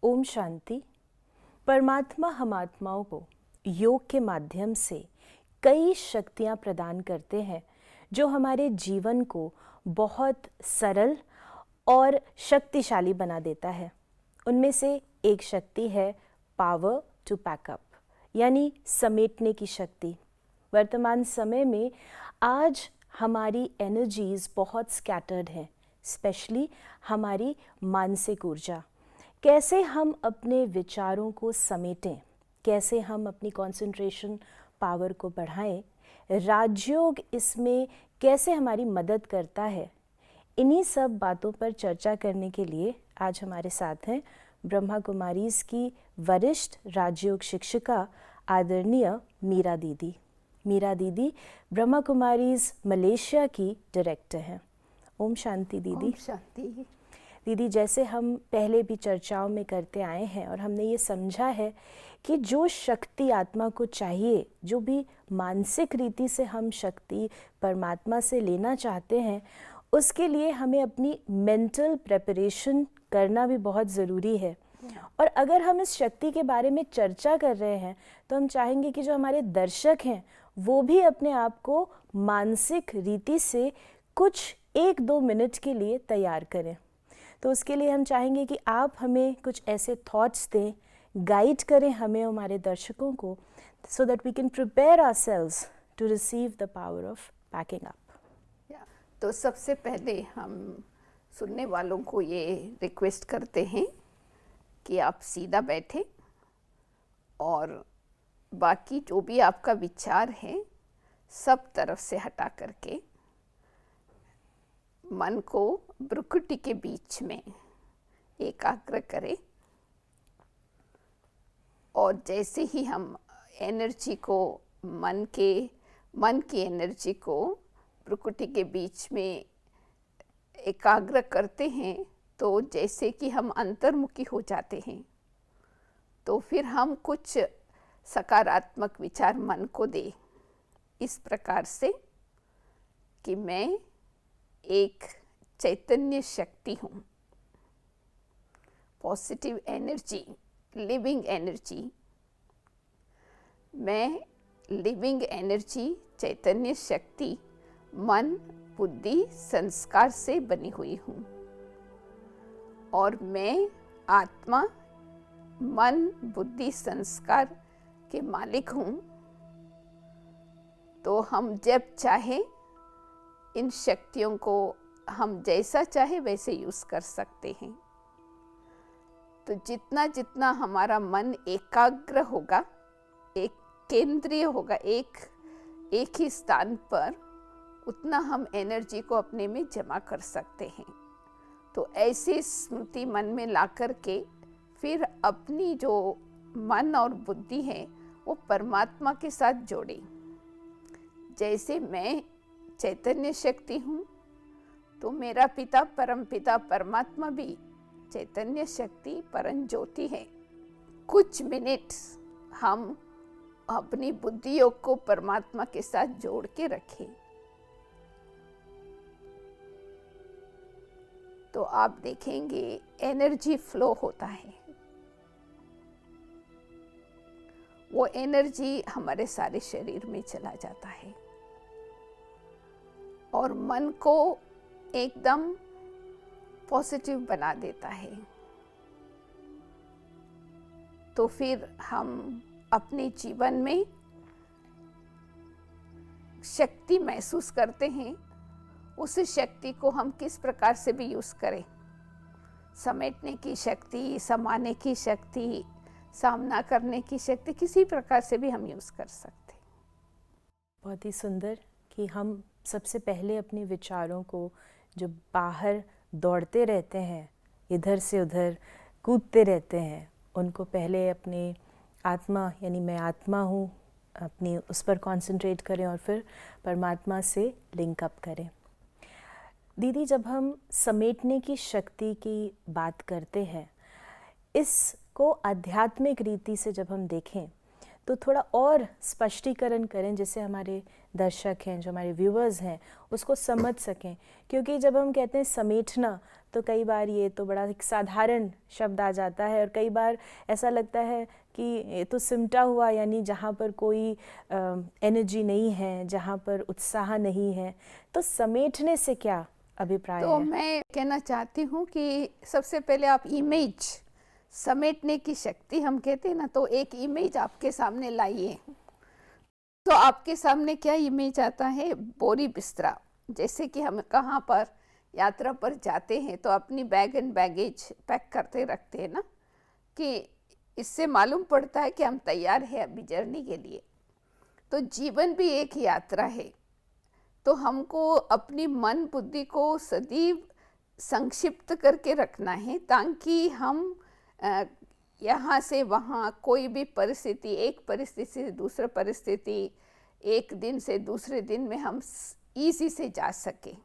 ओम शांति। परमात्मा हम आत्माओं को योग के माध्यम से कई शक्तियाँ प्रदान करते हैं जो हमारे जीवन को बहुत सरल और शक्तिशाली बना देता है। उनमें से एक शक्ति है पावर टू पैकअप, यानी समेटने की शक्ति। वर्तमान समय में आज हमारी एनर्जीज बहुत स्कैटर्ड हैं, स्पेशली हमारी मानसिक ऊर्जा। कैसे हम अपने विचारों को समेटें, कैसे हम अपनी कंसंट्रेशन पावर को बढ़ाएं, राजयोग इसमें कैसे हमारी मदद करता है, इन्हीं सब बातों पर चर्चा करने के लिए आज हमारे साथ हैं ब्रह्मा कुमारीज की वरिष्ठ राजयोग शिक्षिका आदरणीय मीरा दीदी। मीरा दीदी ब्रह्मा कुमारीज मलेशिया की डायरेक्टर हैं। ओम शांति दीदी। ओम शांति। दीदी, जैसे हम पहले भी चर्चाओं में करते आए हैं और हमने ये समझा है कि जो शक्ति आत्मा को चाहिए, जो भी मानसिक रीति से हम शक्ति परमात्मा से लेना चाहते हैं, उसके लिए हमें अपनी मेंटल प्रिपरेशन करना भी बहुत ज़रूरी है। और अगर हम इस शक्ति के बारे में चर्चा कर रहे हैं तो हम चाहेंगे कि जो हमारे दर्शक हैं वो भी अपने आप को मानसिक रीति से कुछ 1-2 मिनट के लिए तैयार करें। तो उसके लिए हम चाहेंगे कि आप हमें कुछ ऐसे थॉट्स दें, गाइड करें हमें, हमारे दर्शकों को, so that we can prepare ourselves to receive the power of packing up. तो सबसे पहले हम सुनने वालों को ये रिक्वेस्ट करते हैं कि आप सीधा बैठे और बाकी जो भी आपका विचार है सब तरफ से हटा करके मन को भ्रुकुटी के बीच में एकाग्र करें। और जैसे ही हम एनर्जी को मन की एनर्जी को भ्रुकुटी के बीच में एकाग्र करते हैं तो जैसे कि हम अंतर्मुखी हो जाते हैं, तो फिर हम कुछ सकारात्मक विचार मन को दे इस प्रकार से कि मैं एक चैतन्य शक्ति हूँ, पॉजिटिव एनर्जी, लिविंग एनर्जी। मैं लिविंग एनर्जी, चैतन्य शक्ति, मन, बुद्धि, संस्कार से बनी हुई हूँ और मैं आत्मा, मन, बुद्धि, संस्कार के मालिक हूँ। तो हम जब चाहे इन शक्तियों को हम जैसा चाहे वैसे यूज़ कर सकते हैं। तो जितना जितना हमारा मन एकाग्र होगा, एक केंद्रीय होगा, एक ही स्थान पर, उतना हम एनर्जी को अपने में जमा कर सकते हैं। तो ऐसी स्मृति मन में ला कर के फिर अपनी जो मन और बुद्धि है वो परमात्मा के साथ जोड़ें। जैसे मैं चैतन्य शक्ति हूँ तो मेरा पिता परम पिता परमात्मा भी चैतन्य शक्ति परम ज्योति है। कुछ मिनट हम अपनी बुद्धि योग को परमात्मा के साथ जोड़ के रखें तो आप देखेंगे एनर्जी फ्लो होता है। वो एनर्जी हमारे सारे शरीर में चला जाता है और मन को एकदम पॉजिटिव बना देता है। तो फिर हम अपने जीवन में शक्ति महसूस करते हैं। उस शक्ति को हम किस प्रकार से भी यूज़ करें, समेटने की शक्ति, समाने की शक्ति, सामना करने की शक्ति, किसी प्रकार से भी हम यूज़ कर सकते हैं। बहुत ही सुंदर कि हम सबसे पहले अपने विचारों को जो बाहर दौड़ते रहते हैं, इधर से उधर कूदते रहते हैं, उनको पहले अपने आत्मा, यानी मैं आत्मा हूँ, अपनी उस पर कंसंट्रेट करें और फिर परमात्मा से लिंक अप करें। दीदी, जब हम समेटने की शक्ति की बात करते हैं, इसको आध्यात्मिक रीति से जब हम देखें तो थोड़ा और स्पष्टीकरण करें जिससे हमारे दर्शक हैं, जो हमारे व्यूअर्स हैं, उसको समझ सकें। क्योंकि जब हम कहते हैं समेटना, तो कई बार ये तो बड़ा एक साधारण शब्द आ जाता है और कई बार ऐसा लगता है कि ये तो सिमटा हुआ, यानी जहाँ पर कोई एनर्जी नहीं है, जहाँ पर उत्साह नहीं है। तो समेटने से क्या अभिप्राय तो है? मैं कहना चाहती हूँ कि सबसे पहले आप इमेज, समेटने की शक्ति हम कहते हैं ना, तो एक इमेज आपके सामने लाइए। तो आपके सामने क्या इमेज आता है? बोरी बिस्तरा। जैसे कि हम कहाँ पर यात्रा पर जाते हैं तो अपनी बैग एंड बैगेज पैक करते रखते हैं ना, कि इससे मालूम पड़ता है कि हम तैयार हैं अभी जर्नी के लिए। तो जीवन भी एक यात्रा है, तो हमको अपनी मन बुद्धि को सदैव संक्षिप्त करके रखना है, ताकि हम यहाँ से वहाँ कोई भी परिस्थिति, एक परिस्थिति से दूसरा परिस्थिति, एक दिन से दूसरे दिन में हम ईजी से जा सके।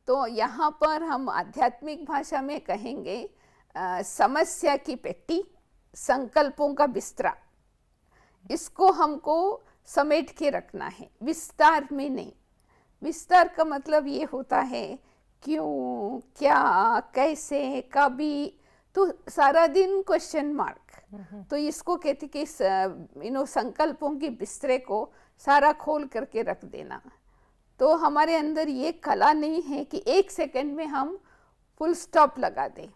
तो यहाँ पर हम आध्यात्मिक भाषा में कहेंगे समस्या की पेटी, संकल्पों का बिस्तरा। इसको हमको समेट के रखना है, विस्तार में नहीं। विस्तार का मतलब ये होता है क्यों, क्या, कैसे, कभी, तो सारा दिन क्वेश्चन मार्क। तो इसको कहते कि संकल्पों के बिस्तरे को सारा खोल करके रख देना। तो हमारे अंदर ये कला नहीं है कि एक सेकंड में हम फुल स्टॉप लगा दें।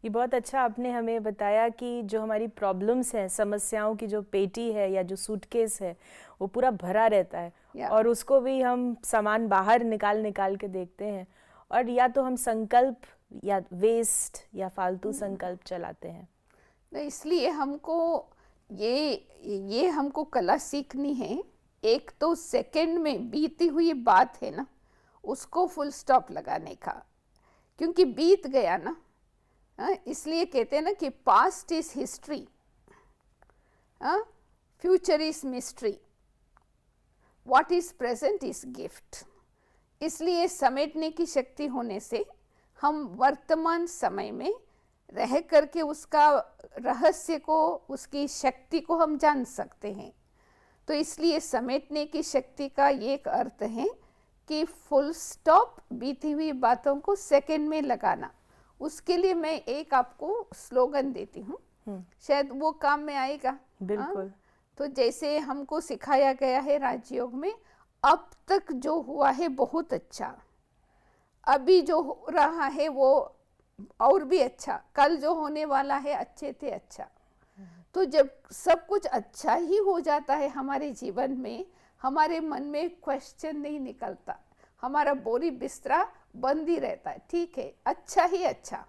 ये बहुत अच्छा आपने हमें बताया कि जो हमारी प्रॉब्लम्स हैं, समस्याओं की जो पेटी है या जो सूटकेस है, वो पूरा भरा रहता है और उसको भी हम सामान बाहर निकाल के देखते हैं, और या तो हम संकल्प या वेस्ट या फालतू संकल्प चलाते हैं। तो इसलिए हमको ये हमको कला सीखनी है। एक तो सेकंड में बीती हुई बात है ना, उसको फुल स्टॉप लगाने का, क्योंकि बीत गया ना। इसलिए कहते हैं ना कि past is history, future is mystery, what is present is gift. इसलिए समेटने की शक्ति होने से हम वर्तमान समय में रह करके उसका रहस्य को, उसकी शक्ति को हम जान सकते हैं। तो इसलिए समेटने की शक्ति का ये एक अर्थ है कि फुल स्टॉप बीती हुई बातों को सेकंड में लगाना। उसके लिए मैं एक आपको स्लोगन देती हूँ, शायद वो काम में आएगा। बिल्कुल। तो जैसे हमको सिखाया गया है राजयोग में, अब तक जो हुआ है बहुत अच्छा, अभी जो हो रहा है वो और भी अच्छा, कल जो होने वाला है अच्छे से अच्छा। तो जब सब कुछ अच्छा ही हो जाता है हमारे जीवन में, हमारे मन में क्वेश्चन नहीं निकलता, हमारा बोरी बिस्तरा बंद ही रहता है, ठीक है, अच्छा ही अच्छा,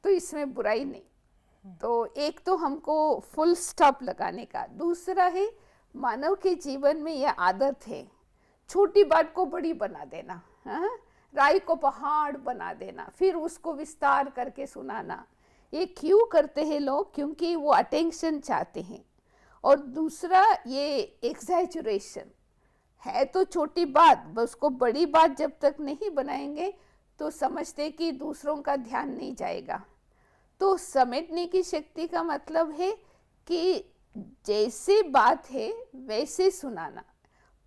तो इसमें बुराई नहीं। तो एक तो हमको फुल स्टॉप लगाने का। दूसरा है, मानव के जीवन में यह आदत है छोटी बात को बड़ी बना देना, राई को पहाड़ बना देना, फिर उसको विस्तार करके सुनाना। ये क्यों करते हैं लोग? क्योंकि वो अटेंशन चाहते हैं। और दूसरा ये एग्जैजुरेशन है, तो छोटी बात, बस उसको बड़ी बात जब तक नहीं बनाएंगे तो समझते कि दूसरों का ध्यान नहीं जाएगा। तो समेटने की शक्ति का मतलब है कि जैसे बात है वैसे सुनाना।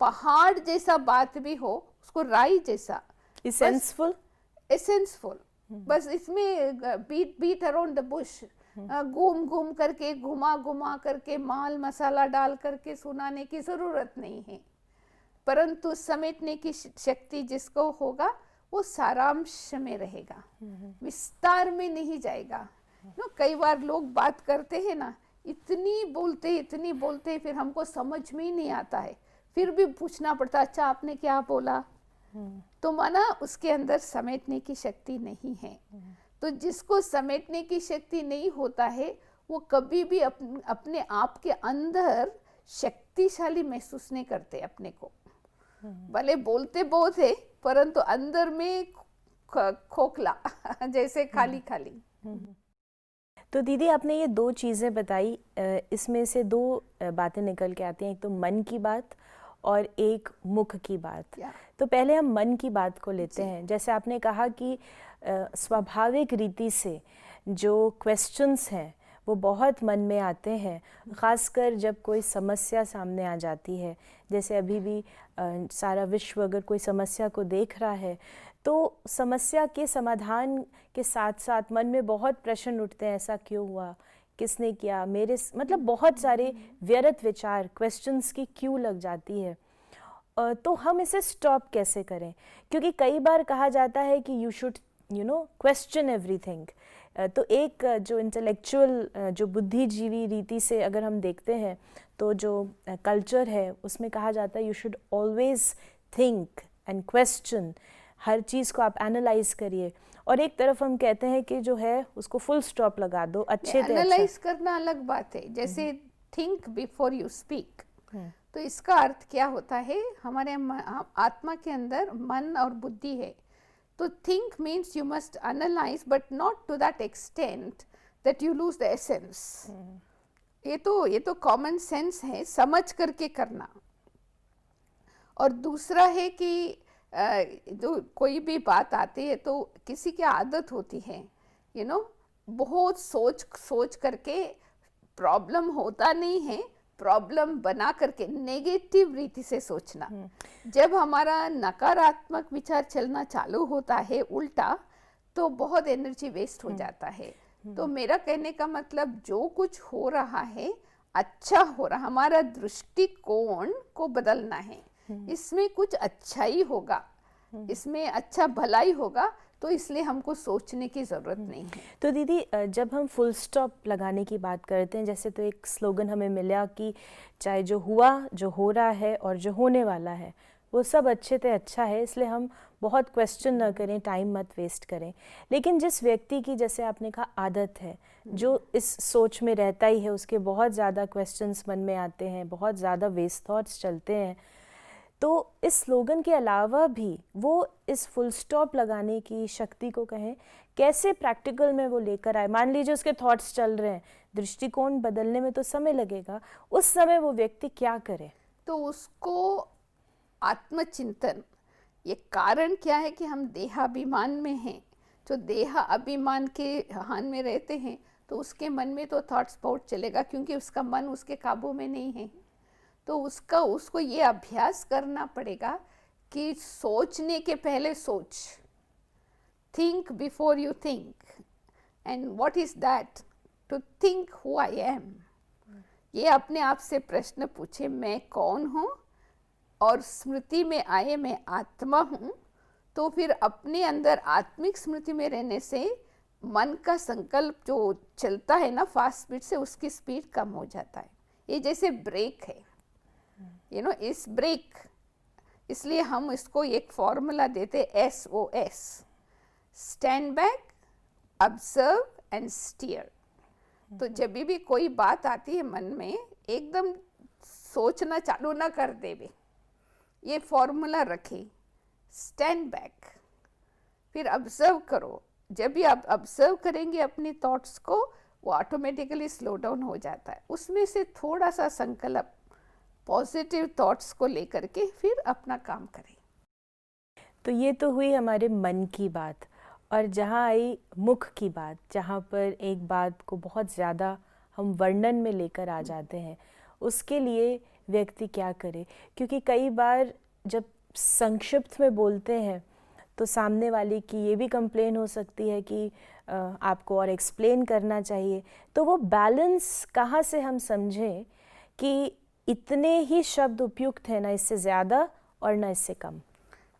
पहाड़ जैसा बात भी हो, उसको राई जैसा, एसेंसफुल, बस इसमें बीट अराउंड द बुश, घूम करके, घुमा करके, माल मसाला डाल करके सुनाने की जरूरत नहीं है। परंतु समेटने की शक्ति जिसको होगा वो सारांश में रहेगा, विस्तार में नहीं जाएगा। कई बार लोग बात करते हैं ना, इतनी बोलते फिर हमको समझ में ही नहीं आता है, फिर भी पूछना पड़ता, अच्छा आपने क्या बोला? तो माना उसके अंदर समेटने की शक्ति नहीं है। तो जिसको समेटने की शक्ति नहीं होता है, वो कभी भी अपने आप के अंदर शक्तिशाली महसूस नहीं करते अपने को। भले बोलते बहुत है, परंतु अंदर में खोखला, जैसे खाली। तो दीदी, आपने ये दो चीज़ें बताई, इसमें से दो बातें निकल के आती हैं, एक तो मन की बात और एक मुख की बात। तो पहले हम मन की बात को लेते हैं। जैसे आपने कहा कि स्वाभाविक रीति से जो क्वेश्चंस हैं वो बहुत मन में आते हैं, ख़ासकर जब कोई समस्या सामने आ जाती है। जैसे अभी भी सारा विश्व अगर कोई समस्या को देख रहा है तो समस्या के समाधान के साथ साथ मन में बहुत प्रश्न उठते हैं, ऐसा क्यों हुआ, किसने किया, मेरे मतलब बहुत सारे व्यर्थ विचार, क्वेश्चंस की क्यू लग जाती है। तो हम इसे स्टॉप कैसे करें? क्योंकि कई बार कहा जाता है कि यू शुड क्वेश्चन एवरीथिंग। तो एक जो इंटेलेक्चुअल जो बुद्धिजीवी रीति से अगर हम देखते हैं तो जो कल्चर है उसमें कहा जाता है you should always think and question. हर चीज़ को आप एनालाइज करिए, और एक तरफ हम कहते हैं कि जो है उसको फुल स्टॉप लगा दो, अच्छे से एनालाइज करना अलग बात है। जैसे थिंक बिफोर यू स्पीक, तो इसका अर्थ क्या होता है, हमारे आत्मा के अंदर मन और बुद्धि है। तो think means you must analyse but not to that extent that you lose the essence. ये तो कॉमन सेंस है, समझ करके करना। और दूसरा है कि जो कोई भी बात आती है तो किसी की आदत होती है बहुत सोच करके, प्रॉब्लम होता नहीं है, प्रॉब्लम बना करके नेगेटिव रीति से सोचना। जब हमारा नकारात्मक विचार चलना चालू होता है उल्टा, तो बहुत एनर्जी वेस्ट हो जाता है। तो मेरा कहने का मतलब जो कुछ हो रहा है अच्छा हो रहा, हमारा दृष्टिकोण को बदलना है। इसमें कुछ अच्छा ही होगा, इसमें अच्छा भलाई होगा, तो इसलिए हमको सोचने की ज़रूरत नहीं है। तो दीदी जब हम फुल स्टॉप लगाने की बात करते हैं, जैसे तो एक स्लोगन हमें मिला कि चाहे जो हुआ, जो हो रहा है और जो होने वाला है वो सब अच्छे से अच्छा है, इसलिए हम बहुत क्वेश्चन न करें, टाइम मत वेस्ट करें। लेकिन जिस व्यक्ति की, जैसे आपने कहा, आदत है, जो इस सोच में रहता ही है, उसके बहुत ज़्यादा क्वेश्चंस मन में आते हैं, बहुत ज़्यादा वेस्ट थॉट्स चलते हैं, तो इस स्लोगन के अलावा भी वो इस फुल स्टॉप लगाने की शक्ति को कहें कैसे प्रैक्टिकल में वो लेकर आए। मान लीजिए उसके थॉट्स चल रहे हैं, दृष्टिकोण बदलने में तो समय लगेगा, उस समय वो व्यक्ति क्या करे? तो उसको आत्मचिंतन, ये कारण क्या है कि हम देहाभिमान में हैं। जो देह अभिमान के हान में रहते हैं तो उसके मन में तो थॉट्स बहुत चलेगा, क्योंकि उसका मन उसके काबू में नहीं है। तो उसको ये अभ्यास करना पड़ेगा कि सोचने के पहले सोच, think before you think. And what is that? To think who I am. ये अपने आप से प्रश्न पूछे, मैं कौन हूँ, और स्मृति में आए मैं आत्मा हूँ। तो फिर अपने अंदर आत्मिक स्मृति में रहने से मन का संकल्प जो चलता है ना फास्ट स्पीड से, उसकी स्पीड कम हो जाता है। ये जैसे ब्रेक है, इस ब्रेक, इसलिए हम इसको एक फॉर्मूला देते SOS, stand back, observe and steer. तो जब भी कोई बात आती है मन में, एकदम सोचना चालू ना कर देवे, ये फॉर्मूला रखे, स्टैंड बैक, फिर ऑब्जर्व करो। जब भी आप ऑब्जर्व करेंगे अपनी थॉट्स को, वो ऑटोमेटिकली स्लो डाउन हो जाता है। उसमें से थोड़ा सा संकल्प पॉजिटिव थॉट्स को लेकर के फिर अपना काम करें। तो ये तो हुई हमारे मन की बात, और जहाँ आई मुख की बात, जहाँ पर एक बात को बहुत ज़्यादा हम वर्णन में लेकर आ जाते हैं, उसके लिए व्यक्ति क्या करे? क्योंकि कई बार जब संक्षिप्त में बोलते हैं तो सामने वाले की ये भी कंप्लेन हो सकती है कि आपको और एक्सप्लेन करना चाहिए। तो वो बैलेंस कहाँ से हम समझें कि इतने ही शब्द उपयुक्त है, ना इससे ज़्यादा और ना इससे कम?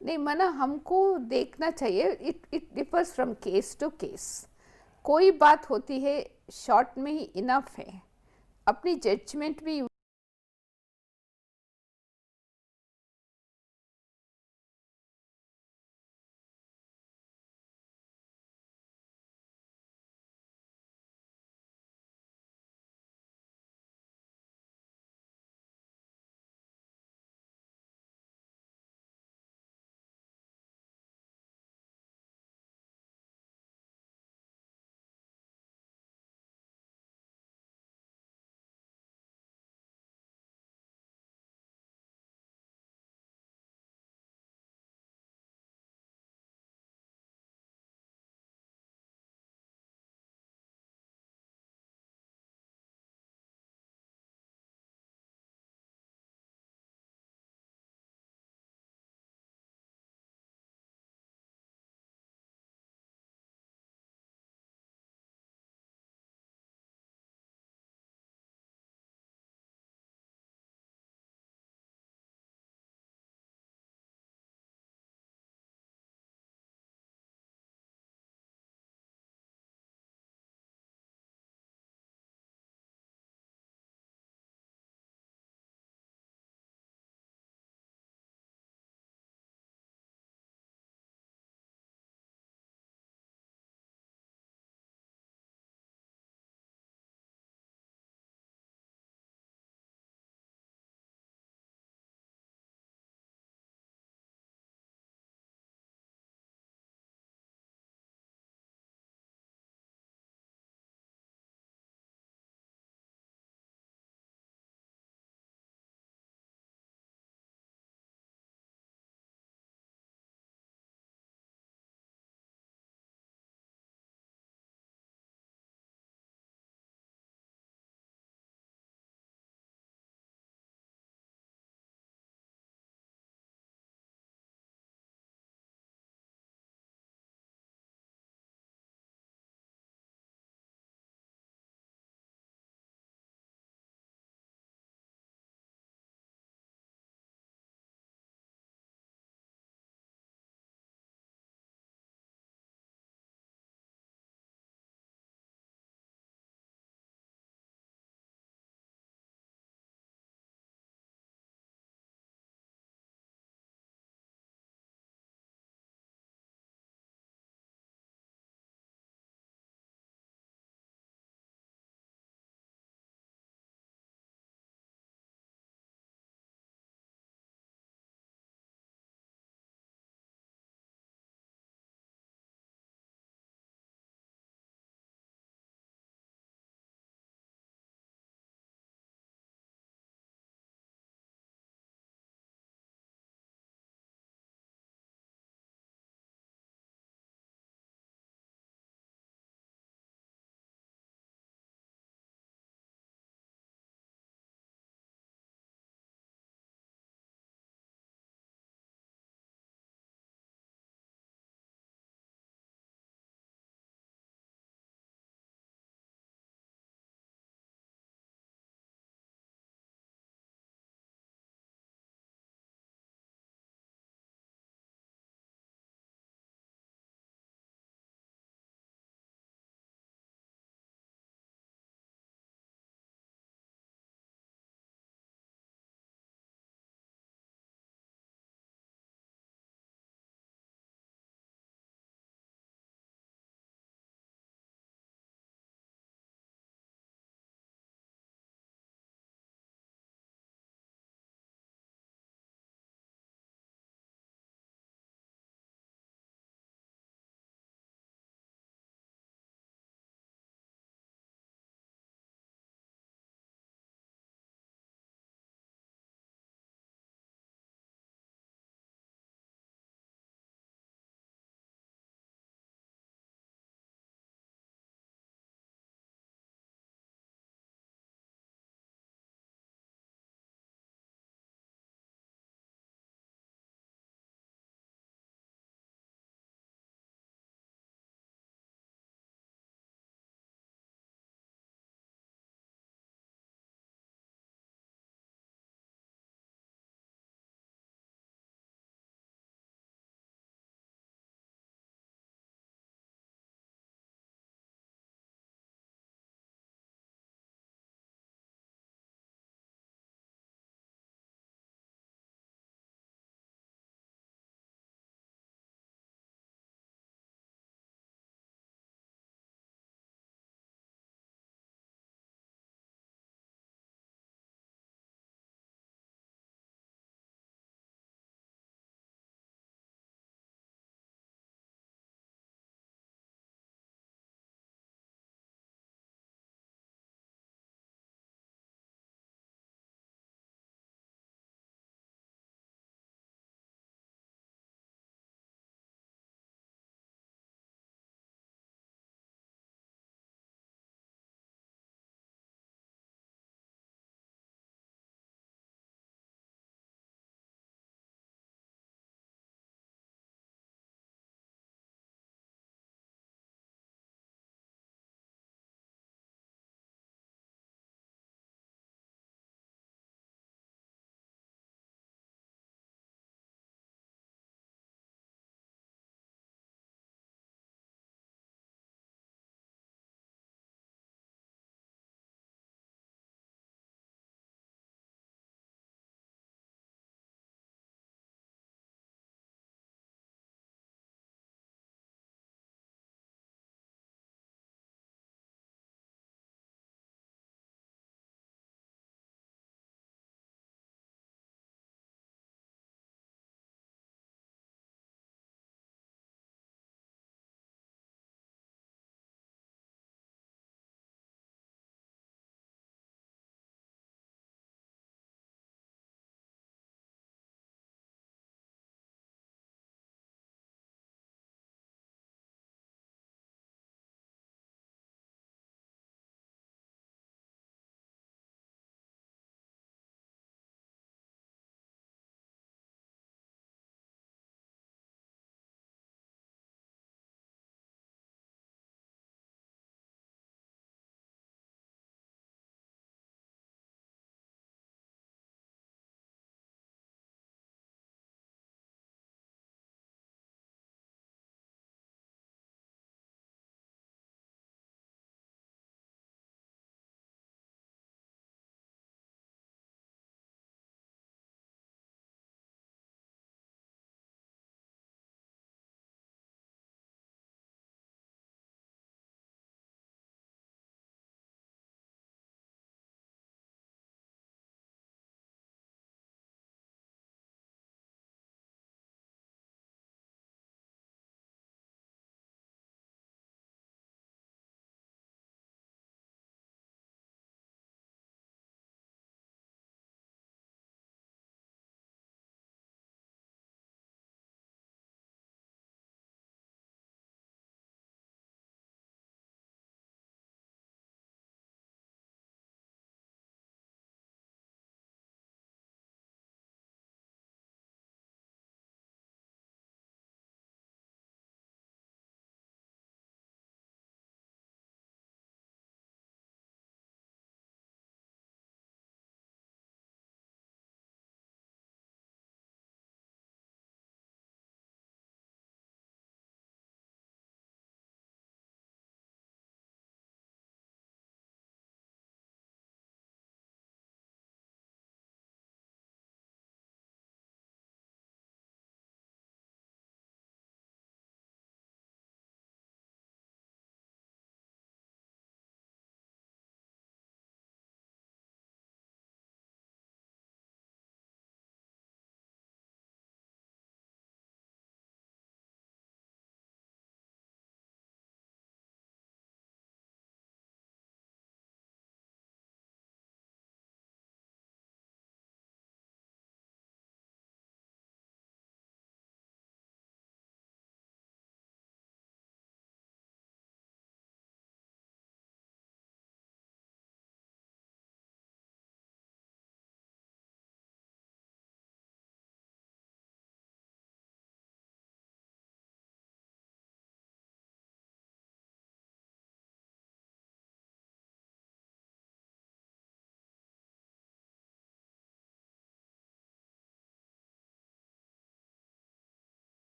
नहीं, मना हमको देखना चाहिए, it differs from case to case. कोई बात होती है शॉर्ट में ही इनफ है, अपनी जजमेंट भी